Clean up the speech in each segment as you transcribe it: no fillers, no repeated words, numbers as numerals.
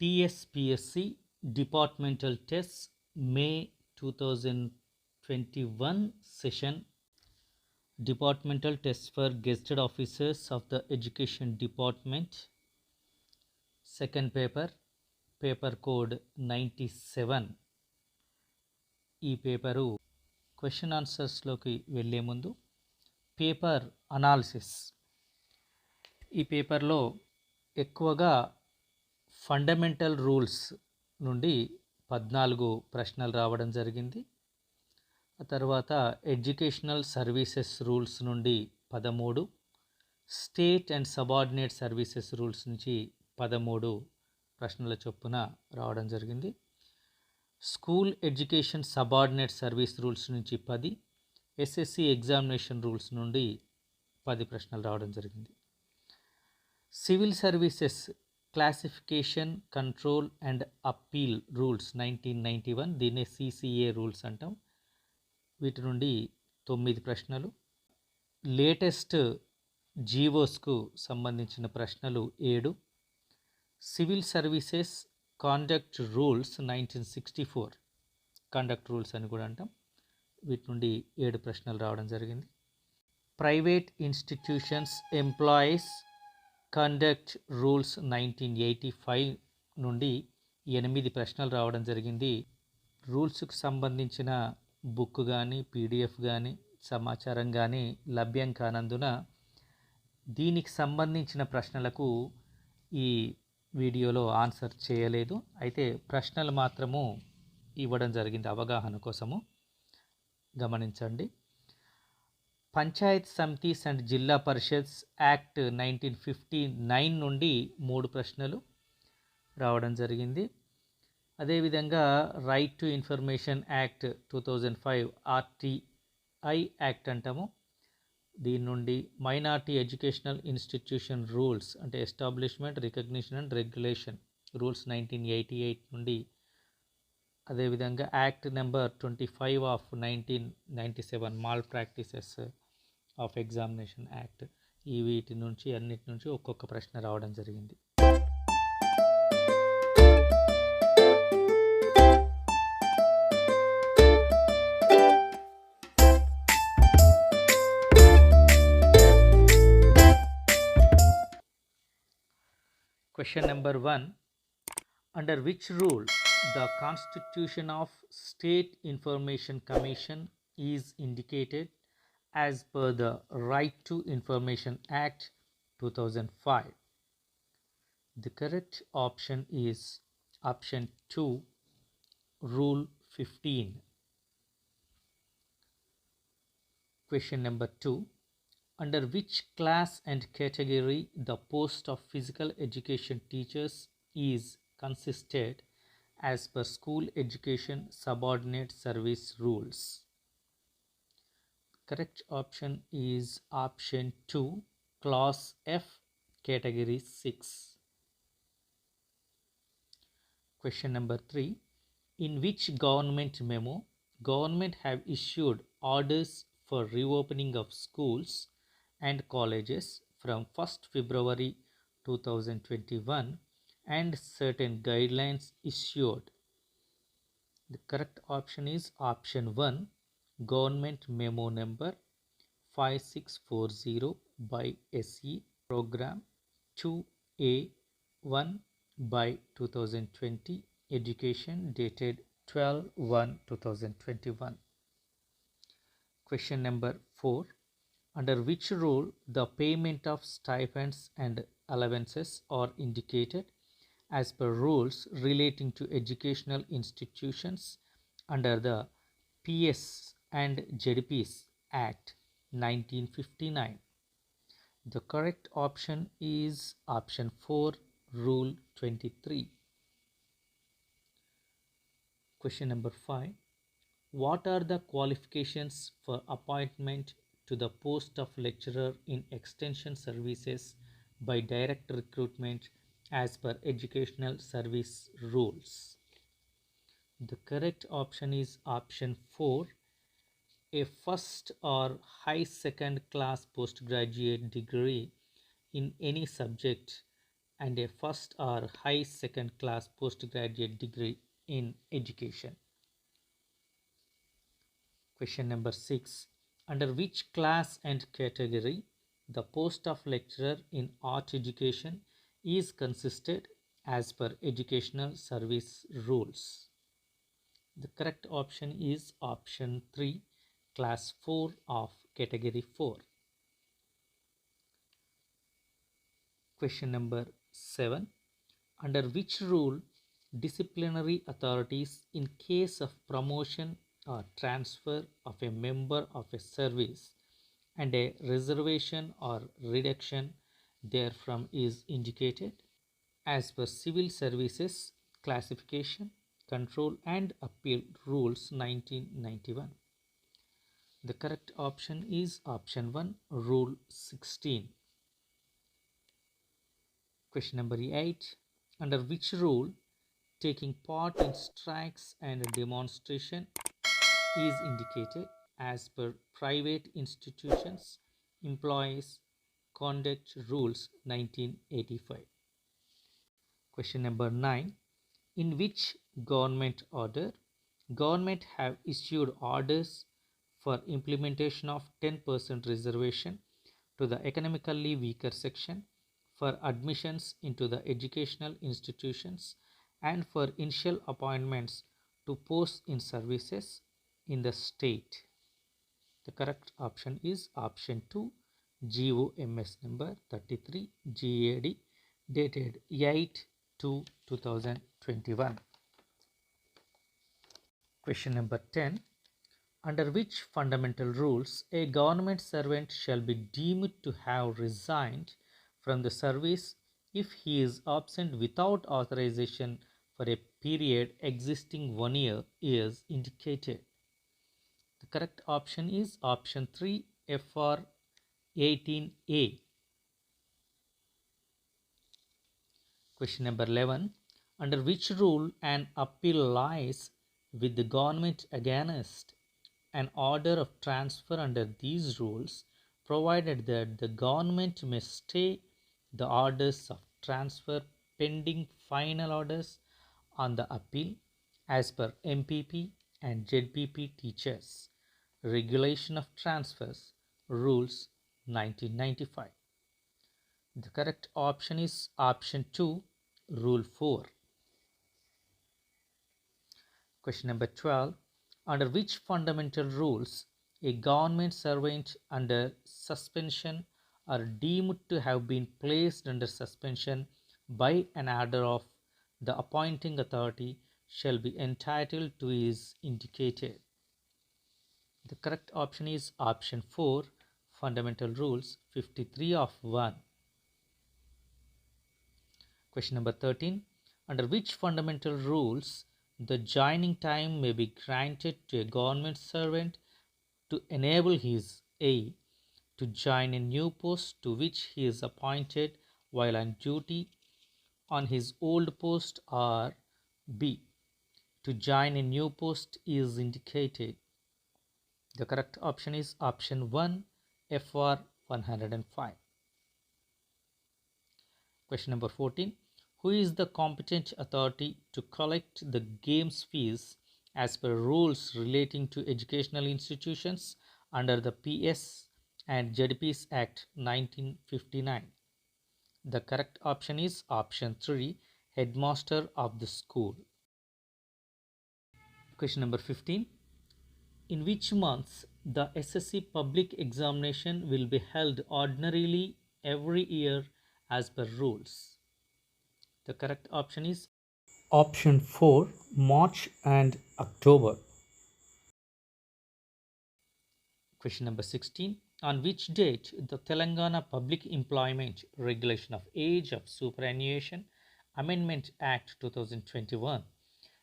TSPSC Departmental Tests May 2021 session. Departmental tests for gazetted officers of the Education Department. Second paper, paper code 97. ఈ paper question ఆన్సర్స్లోకి వెళ్ళే ముందు paper analysis. ఈ పేపర్లో ఎక్కువగా fundamental rules నుండి 14 ప్రశ్నలు రావడం జరిగింది. ఆ తర్వాత ఎడ్యుకేషనల్ సర్వీసెస్ రూల్స్ నుండి 13, state and subordinate services rules నుంచి 13 ప్రశ్నల చొప్పున రావడం జరిగింది. School education subordinate service rules నుంచి 10, ఎస్ఎస్సి ఎగ్జామినేషన్ రూల్స్ నుండి 10 ప్రశ్నలు రావడం జరిగింది. Civil services classification, control and appeal rules 1991, దీన్నే సిసిఏ రూల్స్ అంటాం. వీటి నుండి 9 ప్రశ్నలు. లేటెస్ట్ జీవోస్కు సంబంధించిన ప్రశ్నలు 7. Civil services conduct rules 1964, conduct rules అని కూడా అంటాం. వీటి నుండి 7 ప్రశ్నలు రావడం జరిగింది. Private institutions employees conduct rules 1985 నుండి 8 ప్రశ్నలు రావడం జరిగింది. రూల్స్కు సంబంధించిన బుక్ కానీ పీడిఎఫ్ కానీ సమాచారం కానీ లభ్యం కానందున దీనికి సంబంధించిన ప్రశ్నలకు ఈ వీడియోలో ఆన్సర్ చేయలేదు. అయితే ప్రశ్నలు మాత్రము ఇవ్వడం జరిగింది అవగాహన కోసము, గమనించండి. పంచాయత్ సమితిస్ అండ్ జిల్లా పరిషత్స్ యాక్ట్ 1959 నుండి 3 ప్రశ్నలు రావడం జరిగింది. అదేవిధంగా right to information act 2005 RTI act అంటాము, దీని నుండి మైనార్టీ ఎడ్యుకేషనల్ ఇన్స్టిట్యూషన్ రూల్స్ అంటే establishment, recognition and regulation rules 1988 నుండి, అదేవిధంగా act number 25 of 1997 mall practices of examination act, ఈ వీటి నుంచి అన్నిటి నుంచి ఒక్కొక్క ప్రశ్న రావడం జరిగింది. Question number 1. Under which rule the Constitution of State Information Commission is indicated as per the Right to Information Act 2005? The correct option is option 2, Rule 15. Question number 2. Under which class and category the post of physical education teachers is consisted as per school education subordinate service rules? Correct option is option 2, class F, category 6. Question number 3. In which government memo government have issued orders for reopening of schools and colleges from 1st February 2021 and certain guidelines issued? The correct option is option 1, Government Memo number 5640 by SE, Program 2A1 by 2020, Education, dated 12/1/2021. Question number 4. Under which rule the payment of stipends and allowances are indicated as per rules relating to educational institutions under the PS and ZDPs Act 1959? The correct option is option 4, Rule 23. Question number 5. What are the qualifications for appointment to the post of lecturer in extension services by direct recruitment as per educational service rules? The correct option is option 4, a first or high second class postgraduate degree in any subject and a first or high second class postgraduate degree in education. Question number 6. Under which class and category the post of lecturer in art education is consisted as per educational service rules? The correct option is option 3, class 4 of category 4. Question number 7. Under which rule disciplinary authorities in case of promotion or transfer of a member of a service and a reservation or reduction therefrom is indicated? As per Civil Services Classification, Control and Appeal Rules 1991. The correct option is option 1, Rule 16. Question number 8. Under which rule taking part in strikes and demonstration is indicated as per Private Institutions Employees Conduct Rules 1985. Question number 9. In which government order government have issued orders for implementation of 10% reservation to the economically weaker section for admissions into the educational institutions and for initial appointments to posts in services in the state? The correct option is option 2, GOMS number 33 GAD dated 8/2/2021. Question number 10. Under which fundamental rules a government servant shall be deemed to have resigned from the service if he is absent without authorization for a period existing 1 year is indicated? The correct option is option 3, FR 18A. Question number 11. Under which rule an appeal lies with the government against an order of transfer under these rules, provided that the government may stay the orders of transfer pending final orders on the appeal as per MPP and ZPP Teachers Regulation of Transfers Rules 1995. The correct option is option 2, Rule 4. Question number 12. Under which fundamental rules a government servant under suspension are deemed to have been placed under suspension by an order of the appointing authority shall be entitled to is indicated? The correct option is option 4, Fundamental Rules 53 of 1. Question number 13. Under which fundamental rules the joining time may be granted to a government servant to enable his A. to join a new post to which he is appointed while on duty on his old post, or B. to join a new post is indicated? The correct option is option 1, FR 105. Question number 14. Who is the competent authority to collect the games fees as per rules relating to educational institutions under the PS and ZPS Act 1959? The correct option is option 3, Headmaster of the school. Question number 15. In which months the SSC public examination will be held ordinarily every year as per rules? The correct option is option 4, March and October. Question number 16. On which date the Telangana Public Employment Regulation of Age of Superannuation Amendment Act 2021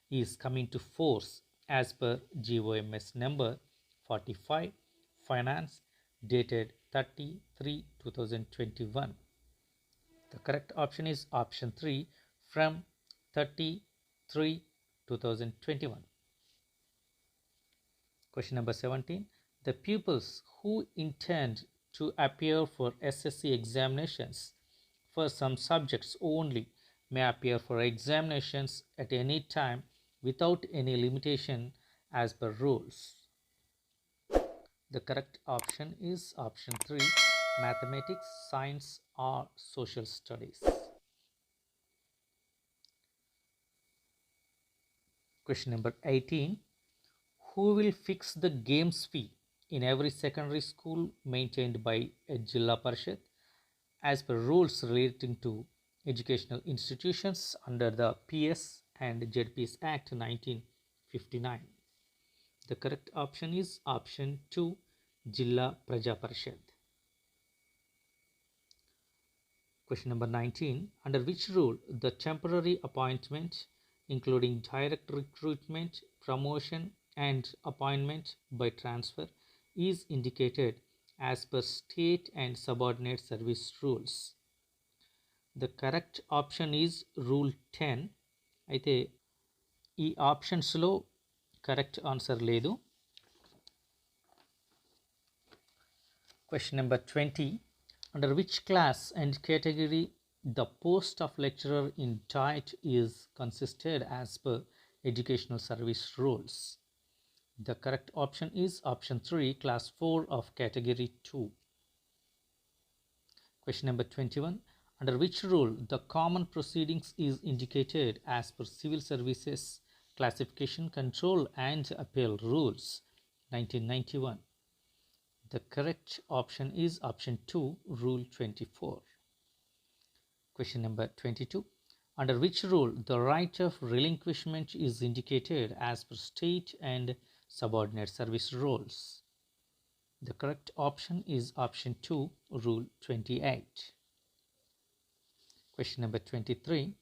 is coming to force as per GOMS number 45 Finance dated 30/3/2021? The correct option is option 3, from 30/3/2021. Question number 17. The pupils who intend to appear for SSC examinations for some subjects only may appear for examinations at any time without any limitation as per rules. The correct option is option 3, mathematics, science or social studies. Question number 18. Who will fix the games fee in every secondary school maintained by a Jilla Parishad as per rules relating to educational institutions under the PS and ZPS Act 1959? The correct option is option 2, Jilla Praja Parishad. Question number 19. Under which rule the temporary appointment, including direct recruitment, promotion and appointment by transfer, is indicated as per state and subordinate service rules? The correct option is rule 10. అయితే ఈ ఆప్షన్స్లో correct answer లేదు. Question number 20. Under which class and category the post of lecturer in diet is consisted as per educational service rules? The correct option is option 3, class 4 of category 2. Question number 21. Under which rule the common proceedings is indicated as per civil services classification, control and appeal rules 1991? The correct option is option 2, rule 24. Question number 22. Under which rule the right of relinquishment is indicated as per state and subordinate service rules? The correct option is option 2, rule 28. Question number 23.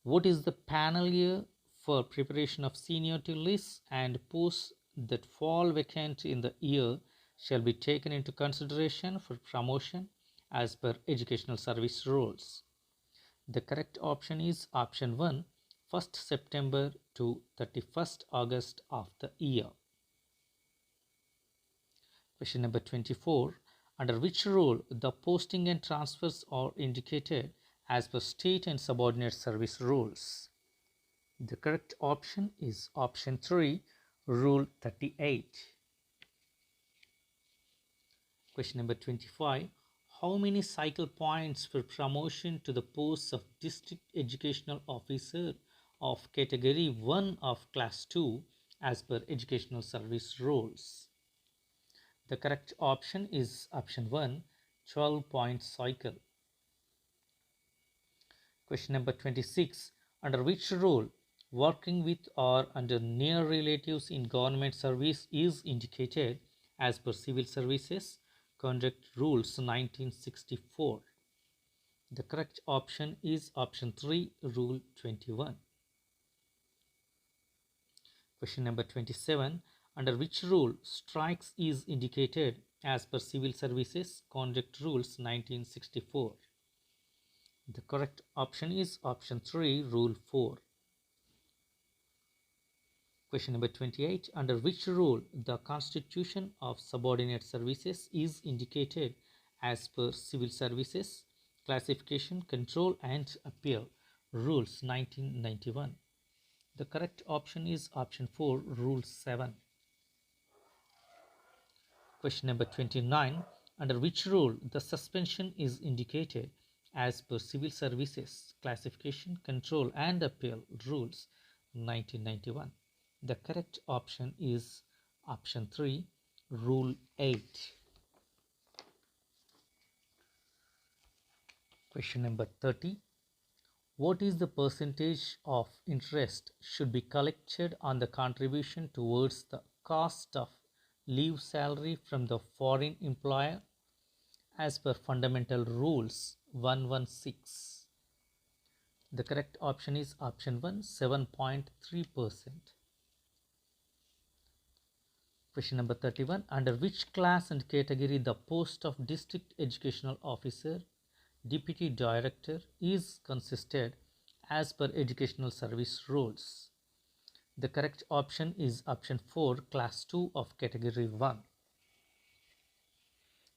What is the panel year for preparation of seniority lists and posts that fall vacant in the year shall be taken into consideration for promotion as per educational service rules? The correct option is option 1, 1st September to 31st August of the year. Question number 24. Under which rule the posting and transfers are indicated as per state and subordinate service rules? The correct option is option 3, rule 38. Question number 25. How many cycle points for promotion to the posts of district educational officer of category 1 of class 2 as per educational service rules? The correct option is option 1, 12-point cycle. Question number 26. Under which rule working with or under near relatives in government service is indicated as per civil services conduct rules 1964? The correct option is option 3, rule 21. Question number 27. Under which rule strikes is indicated as per civil services conduct rules 1964? The correct option is option 3, rule 4. Question number 28. Under which rule the constitution of subordinate services is indicated as per civil services classification, control and appeal rules 1991? The correct option is option 4, rule 7. Question number 29. Under which rule the suspension is indicated as per civil services classification, control and appeal rules 1991? The correct option is option 3, rule 8. Question number 30. What is the percentage of interest should be collected on the contribution towards the cost of leave salary from the foreign employer as per fundamental rules 116? The correct option is option 1, 7.3%. Question number 31. Under which class and category the post of district educational officer, deputy director is consisted as per educational service rules? The correct option is option 4, class 2 of category 1.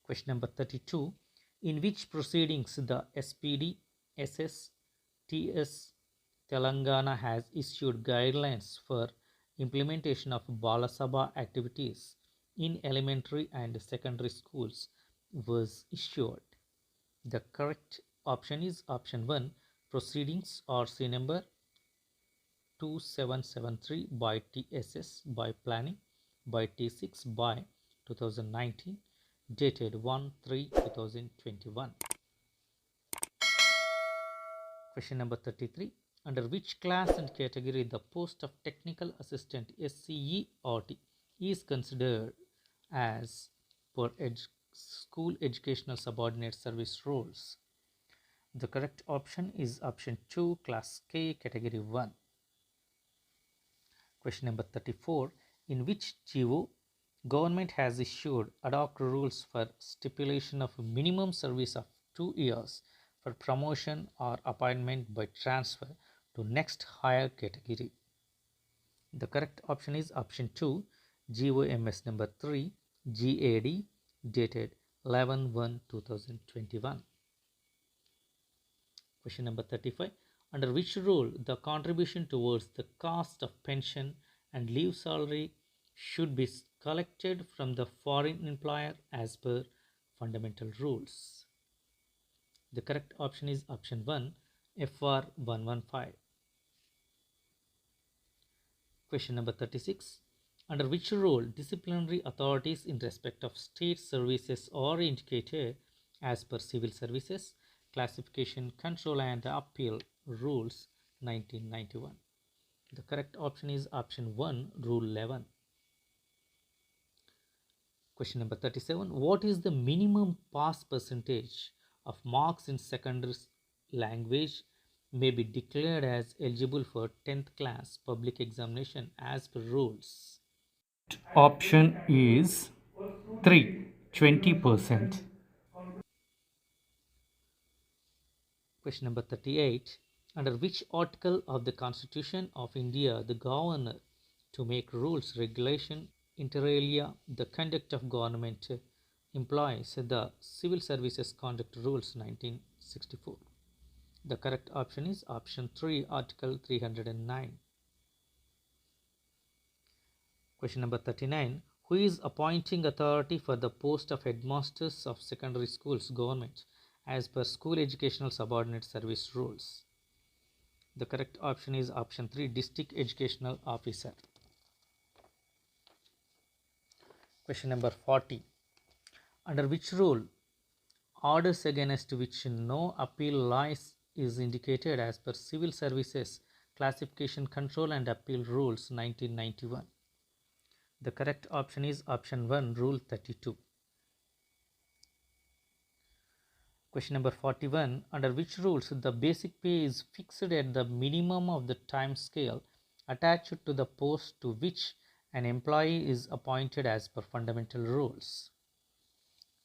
Question number 32. In which proceedings the SPD SSTS Telangana has issued guidelines for implementation of Balasabha activities in elementary and secondary schools was issued. The correct option is option 1. Proceedings RC number 2773 by TSS by planning by T6 by 2019 dated 1/3/2021. Question number 33. Under which class and category the post of technical assistant SCE or T is considered as per school educational subordinate service roles? The correct option is option 2, class K, category 1. Question number 34. In which GO government has issued ad hoc rules for stipulation of minimum service of 2 years for promotion or appointment by transfer to next higher category? The correct option is option 2, GOMS number 3, GAD, dated 11/1/2021. Question number 35. Under which rule the contribution towards the cost of pension and leave salary should be collected from the foreign employer as per fundamental rules? The correct option is option 1, FR 115. Question number 36. Under which rule disciplinary authorities in respect of state services are indicated as per civil services classification control and appeal rules 1991? The correct option is option 1, rule 11. Question number 37. What is the minimum pass percentage of marks in secondary language may be declared as eligible for 10th class public examination as per rules? Option is 3, 20%. Question number 38. Under which article of the Constitution of India the governor to make rules, regulation, inter alia, the conduct of government employees, the Civil Services Conduct Rules 1964? The correct option is option 3, Article 309. Question number 39. Who is appointing authority for the post of headmasters of secondary schools government as per school educational subordinate service rules? The correct option is option 3, district educational officer. Question number 40. Under which rule orders against which no appeal lies is indicated as per civil services classification control and appeal rules 1991? The correct option is option 1, rule 32. Question number 41. Under which rules the basic pay is fixed at the minimum of the time scale attached to the post to which an employee is appointed as per fundamental rules?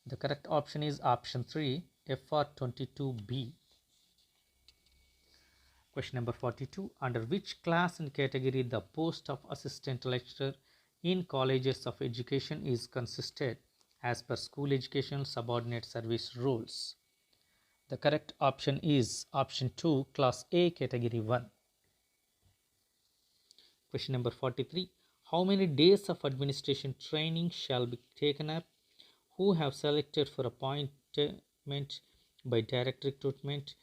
The correct option is option 3, FR 22B. Question number 42. Under which class and category the post of assistant lecturer in colleges of education is consisted as per school educational subordinate service rules? The correct option is option 2, class A, category 1. Question number 43. How many days of administration training shall be taken up? Who have selected for appointment by direct recruitment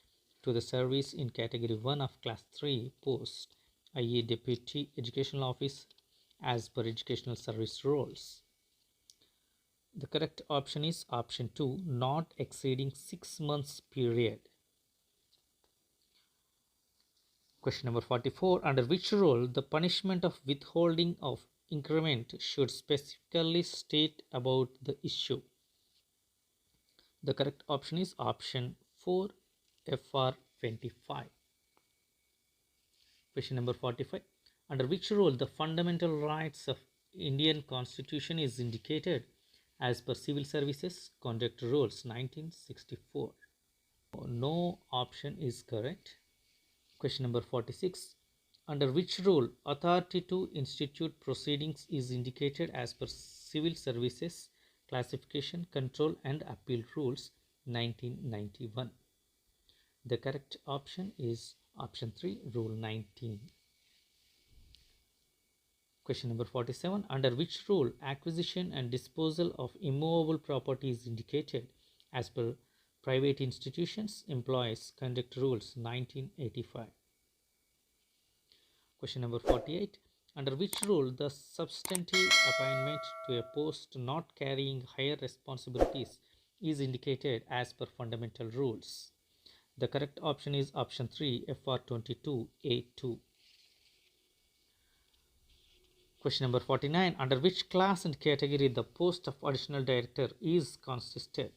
to the service in category 1 of class 3 post, i.e. deputy educational office as per educational service rules? The correct option is option 2, not exceeding 6 months period. Question number 44. Under which rule the punishment of withholding of increment should specifically state about the issue? The correct option is option 4, FR 25. Question number 45. Under which rule the fundamental rights of Indian Constitution is indicated as per Civil Services Conduct Rules 1964? No option is correct. Question number 46. Under which rule authority to institute proceedings is indicated as per Civil Services Classification, Control and Appeal Rules 1991? The correct option is option 3, Rule 19. Question number 47. Under which rule acquisition and disposal of immovable property is indicated as per Private Institutions Employees Conduct Rules 1985? Question number 48. Under which rule the substantive appointment to a post not carrying higher responsibilities is indicated as per fundamental rules? The correct option is option 3, FR 22A2. Question number 49. Under which class and category the post of additional director is consisted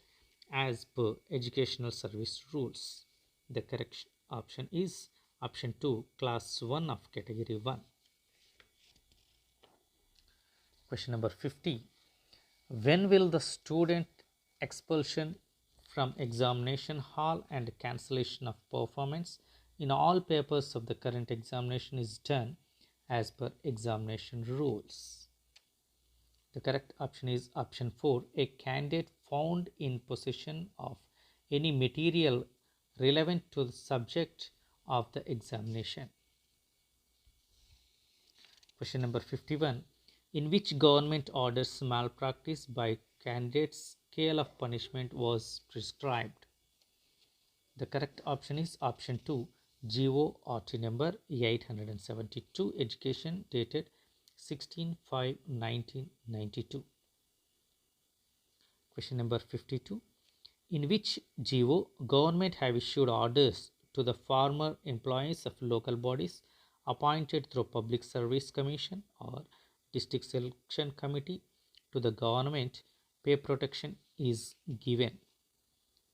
as per educational service rules? The correct option is option 2, class 1 of category 1. Question number 50. When will the student expulsion from examination hall and cancellation of performance in all papers of the current examination is done as per examination rules? The correct option is option 4. A candidate found in possession of any material relevant to the subject of the examination. Question number 51. In which government orders malpractice by candidates scale of punishment was prescribed? The correct option is option 2, GO RT number 872, education dated 16/5/1992. Question number 52. In which GO government have issued orders to the former employees of local bodies appointed through Public Service Commission or District Selection Committee to the government pay protection is given?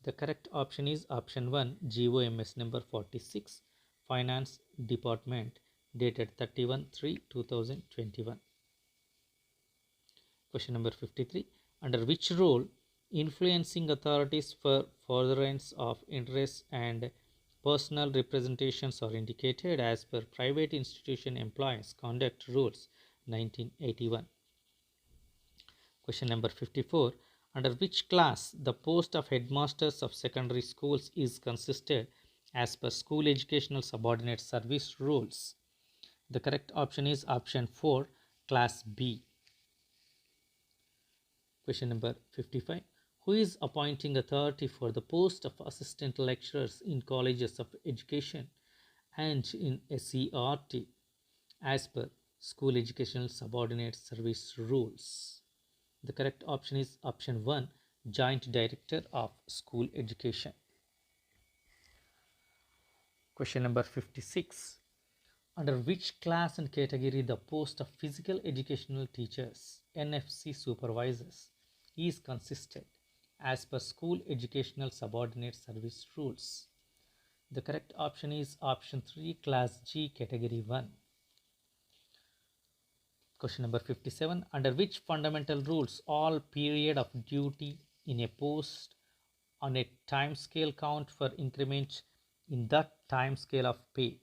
The correct option is option 1, GOMS number 46, Finance Department dated 31/3/2021. Question number 53. Under which rule influencing authorities for furtherance of interests and personal representations are indicated as per Private Institution Employees Conduct Rules 1981? Question number 54. Under which class the post of headmasters of secondary schools is consisted as per School Educational Subordinate Service Rules? The correct option is option 4, class B. Question number 55. Who is appointing authority for the post of assistant lecturers in colleges of education and in SERT as per School Educational Subordinate Service Rules? The correct option is option 1, Joint Director of School Education. Question number 56. Under which class and category the post of Physical Educational Teachers, NFC Supervisors, is consisted as per School Educational Subordinate Service Rules? The correct option is option 3, class G, category 1. Question number 57. Under which fundamental rules all period of duty in a post on a time scale count for increment in that time scale of pay?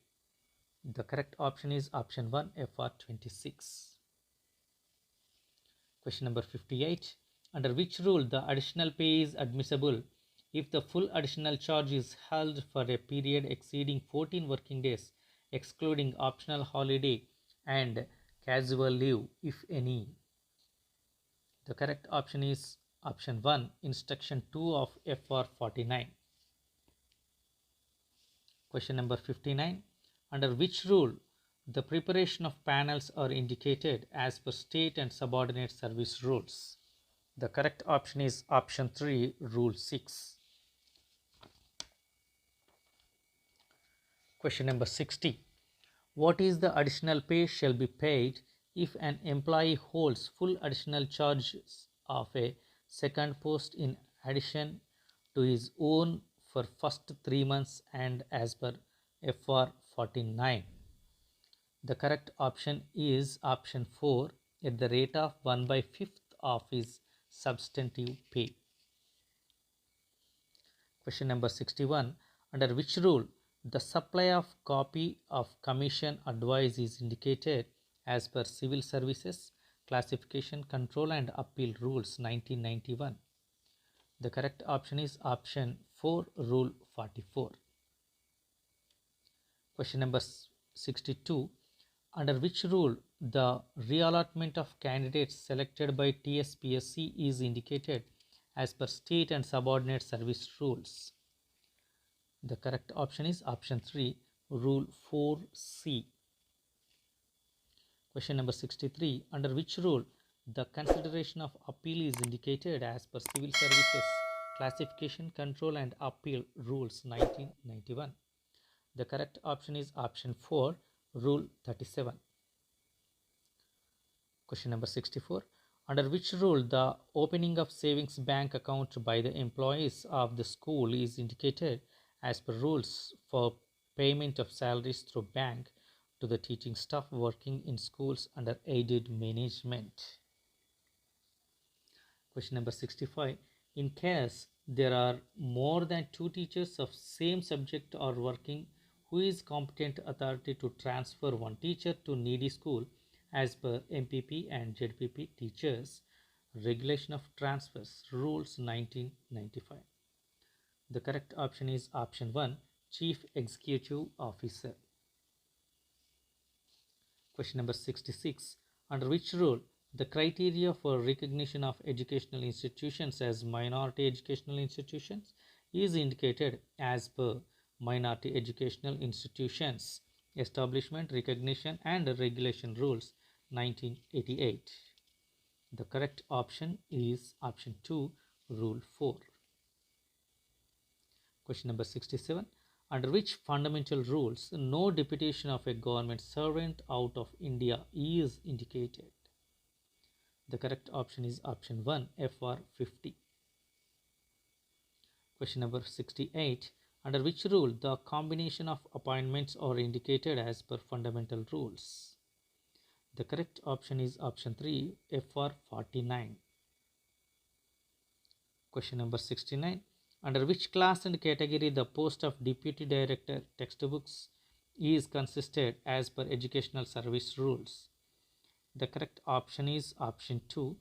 The correct option is option 1, FR 26. Question number 58. Under which rule the additional pay is admissible if the full additional charge is held for a period exceeding 14 working days, excluding optional holiday and casual leave, if any? The correct option is option 1, instruction 2 of FR 49. Question number 59. Under which rule the preparation of panels are indicated as per state and subordinate service rules? The correct option is option 3, Rule 6. Question number 60. What is the additional pay shall be paid if an employee holds full additional charges of a second post in addition to his own for first 3 months and as per FR 49? The correct option is option 4, at the rate of 1/5 of his substantive pay. Question number 61. Under which rule the supply of copy of commission advice is indicated as per Civil Services Classification, Control and Appeal Rules 1991? The correct option is option 4, Rule 44. Question number 62. Under which rule the reallotment of candidates selected by TSPSC is indicated as per state and subordinate service rules? The correct option is option 3, Rule 4C. Question number 63. Under which rule the consideration of appeal is indicated as per Civil Services Classification, Control and Appeal Rules 1991? The correct option is option 4, Rule 37. Question number 64. Under which rule the opening of savings bank account by the employees of the school is indicated as per rules for payment of salaries through bank to the teaching staff working in schools under aided management? Question number 65. In case there are more than 2 teachers of same subject are working, who is competent authority to transfer one teacher to needy school as per MPP and ZPP teachers regulation of transfers rules 1995? The correct option is option 1, Chief Executive Officer. Question number 66. Under which rule the criteria for recognition of educational institutions as minority educational institutions is indicated as per Minority Educational Institutions Establishment, Recognition and Regulation Rules 1988? The correct option is option 2, Rule 4. Question number 67. Under which fundamental rules no deputation of a government servant out of India is indicated? The correct option is option 1, FR 50. Question number 68. Under which rule the combination of appointments are indicated as per fundamental rules? The correct option is option 3, FR 49. Question number 69. Under which class and category the post of Deputy Director textbooks is consisted as per Educational Service Rules? The correct option is option 2,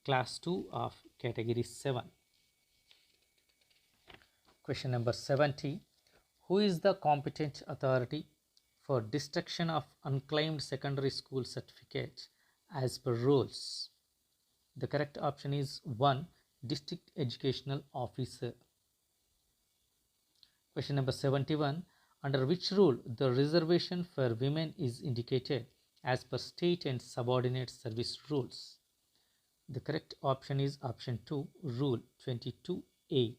class 2 of category 7. Question number 70. Who is the competent authority for destruction of unclaimed secondary school certificates as per rules? The correct option is 1, District Educational Officer. Question number 71. Under which rule the reservation for women is indicated as per state and subordinate service rules? The correct option is option 2, Rule 22A.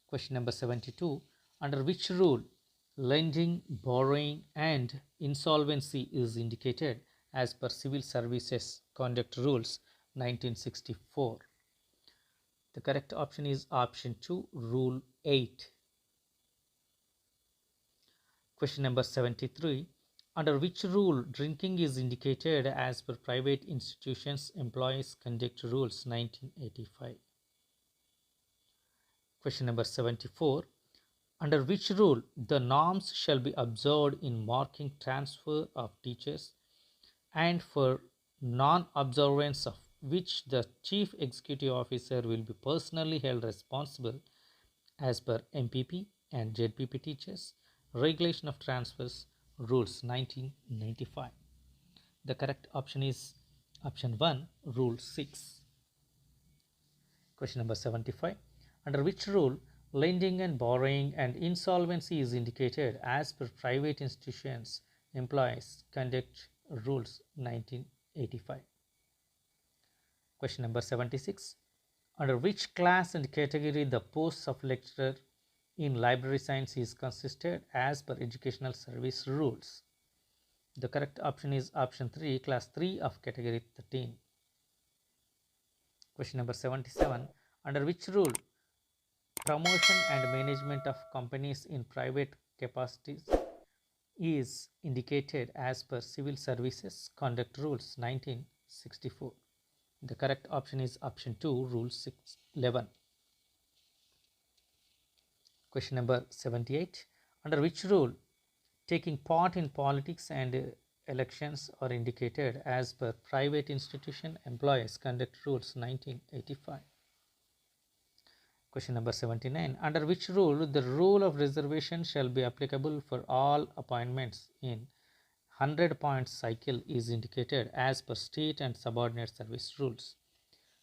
Question number 72. Under which rule lending, borrowing and insolvency is indicated as per Civil Services Conduct Rules 1964? The correct option is option 2, Rule 8. Question number 73. Under which rule drinking is indicated as per Private Institutions Employees Conduct Rules 1985? Question number 74. Under which rule the norms shall be observed in marking transfer of teachers and for non-observance of which the Chief Executive Officer will be personally held responsible as per MPP and ZPP teachers regulation of transfers rules 1995? The correct option is option 1, Rule 6. Question number 75. Under which rule lending and borrowing and insolvency is indicated as per Private Institutions Employees Conduct Rules 1985? Question number 76. Under which class and category the posts of lecturer in library science is consisted as per Educational Service Rules? The correct option is option 3, class 3 of category 13. Question number 77. Under which rule promotion and management of companies in private capacities is indicated as per Civil Services Conduct Rules 1964? The correct option is option 2, Rule 11. Question number 78. Under which rule taking part in politics and elections are indicated as per Private Institution Employees Conduct Rules 1985? Question number 79. Under which rule the rule of reservation shall be applicable for all appointments in 100-point cycle is indicated as per state and subordinate service rules?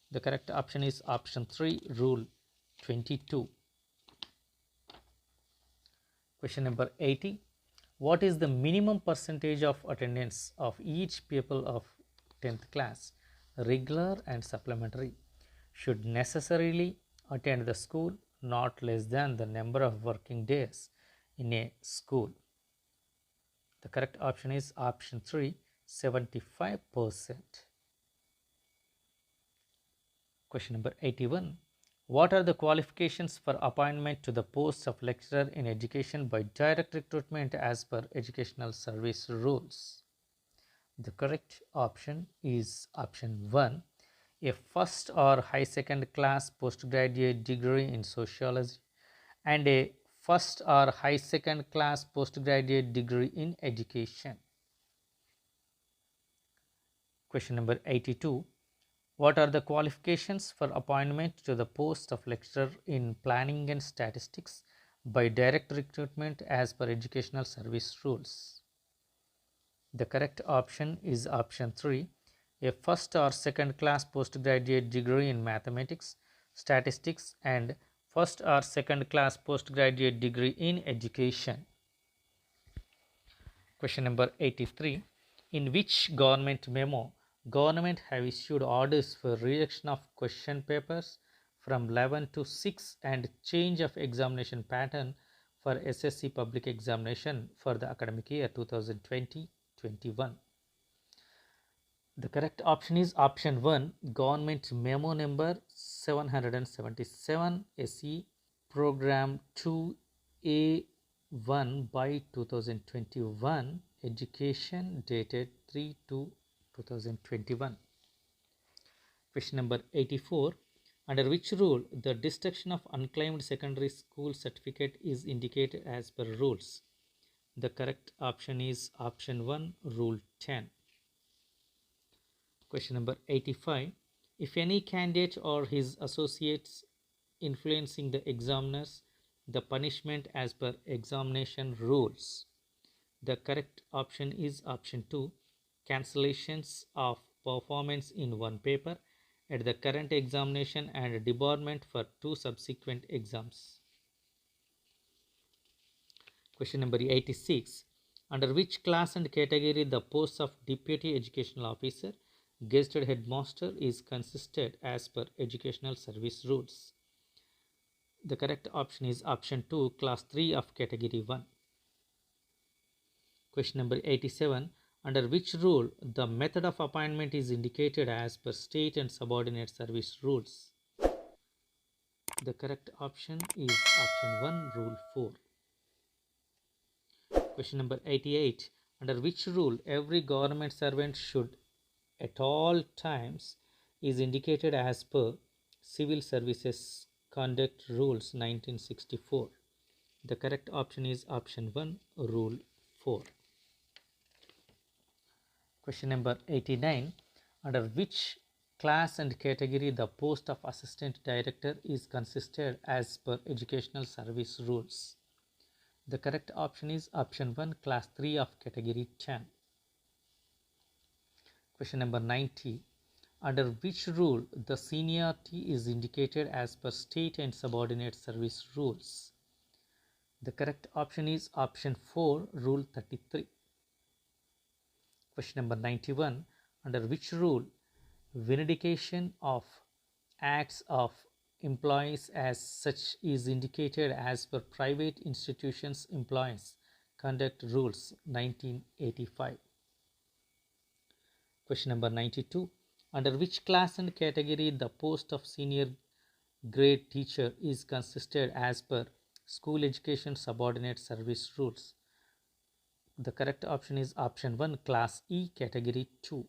The correct option is option 3, Rule 22. Question number 80. What is the minimum percentage of attendance of each pupil of 10th class, regular and supplementary, should necessarily attend the school not less than the number of working days in a school? The correct option is option 3, 75%. Question number 81. What are the qualifications for appointment to the post of lecturer in education by direct recruitment as per educational service rules? The correct option is option 1, a first or high second class postgraduate degree in sociology and a first or high second class postgraduate degree in education. Question number 82. What are the qualifications for appointment to the post of lecturer in planning and statistics by direct recruitment as per educational service rules? The correct option is option 3, a first or second class postgraduate degree in mathematics, statistics and first or second class postgraduate degree in education. Question number 83. In which government memo government have issued orders for rejection of question papers from 11 to 6 and change of examination pattern for SSC public examination for the academic year 2020-21? The correct option is option 1, Government Memo number 777 SE Program 2A1 by 2021 Education dated 3/2/2021. Question number 84. Under which rule the destruction of unclaimed secondary school certificate is indicated as per rules? The correct option is option 1, Rule 10. Question number 85. If any candidate or his associates influencing the examiners, the punishment as per examination rules. The correct option is option 2, cancellations of performance in one paper at the current examination and debarment for 2 subsequent exams. Question number 86. Under which class and category the post of Deputy Educational Officer, Gazetted Headmaster is consisted as per educational service rules? The correct option is option 2, class 3 of category 1. Question number 87. Under which rule the method of appointment is indicated as per state and subordinate service rules? The correct option is option 1, Rule 4. Question number 88. Under which rule every government servant should at all times is indicated as per Civil Services Conduct Rules 1964? The correct option is option 1, Rule 4. Question number 89. Under which class and category the post of Assistant Director is consisted as per educational service rules? The correct option is option 1, class 3 of category 10. Question number 90. Under which rule the seniority is indicated as per state and subordinate service rules? The correct option is option 4, Rule 33. Question number 91. Under which rule vindication of acts of employees as such is indicated as per Private Institutions Employees Conduct Rules 1985? Question number 92. Under which class and category the post of senior grade teacher is consisted as per School Education Subordinate Service Rules? The correct option is option 1, class E, category 2.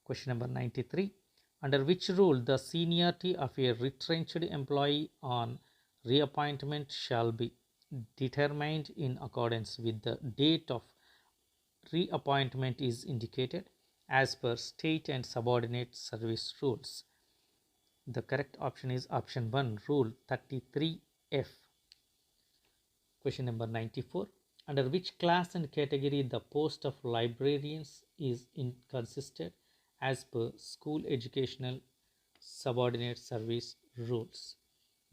Question number 93. Under which rule the seniority of a retrenched employee on reappointment shall be determined in accordance with the date of reappointment is indicated as per state and subordinate service rules? The correct option is option 1, Rule 33F. Question number 94. Under which class and category the post of librarians is consisted as per school educational subordinate service rules?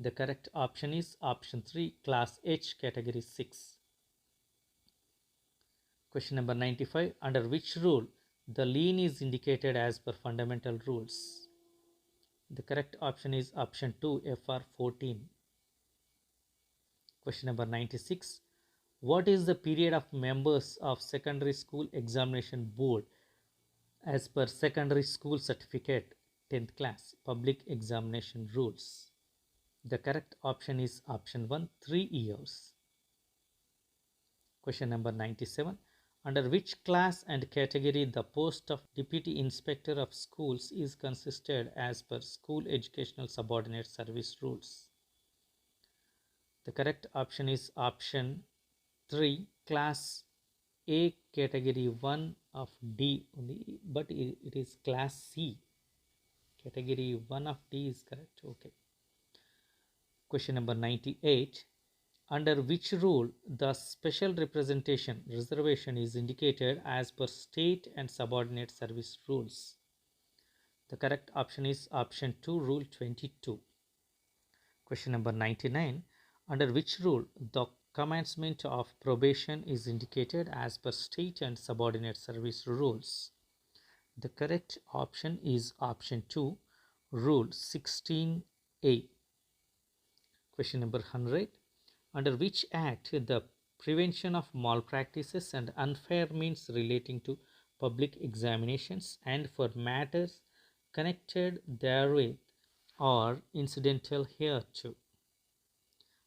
The correct option is option 3, class H, category 6. Question number 95. Under which rule the lien is indicated as per fundamental rules? The correct option is option 2, FR 14. Question number 96. What is the period of members of secondary school examination board as per secondary school certificate 10th class public examination rules? The correct option is option 1, 3 years. Question number 97. Under which class and category the post of Deputy Inspector of Schools is consisted as per School Educational Subordinate Service Rules? The correct option is option 3, class A, category 1 of D only, but it is class C. Category 1 of D is correct. Okay. Question number 98. Under which rule the special reservation is indicated as per state and subordinate service rules? The correct option is option 2, Rule 22. Question number 99. Under which rule the commencement of probation is indicated as per state and subordinate service rules? The correct option is option 2, Rule 16A. Question number 100. Under which act the prevention of malpractices and unfair means relating to public examinations and for matters connected therewith are incidental hereto?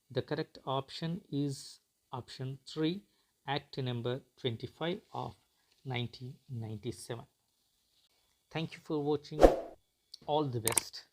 The correct option is option 3, Act number 25 of 1997. Thank you for watching. All the best.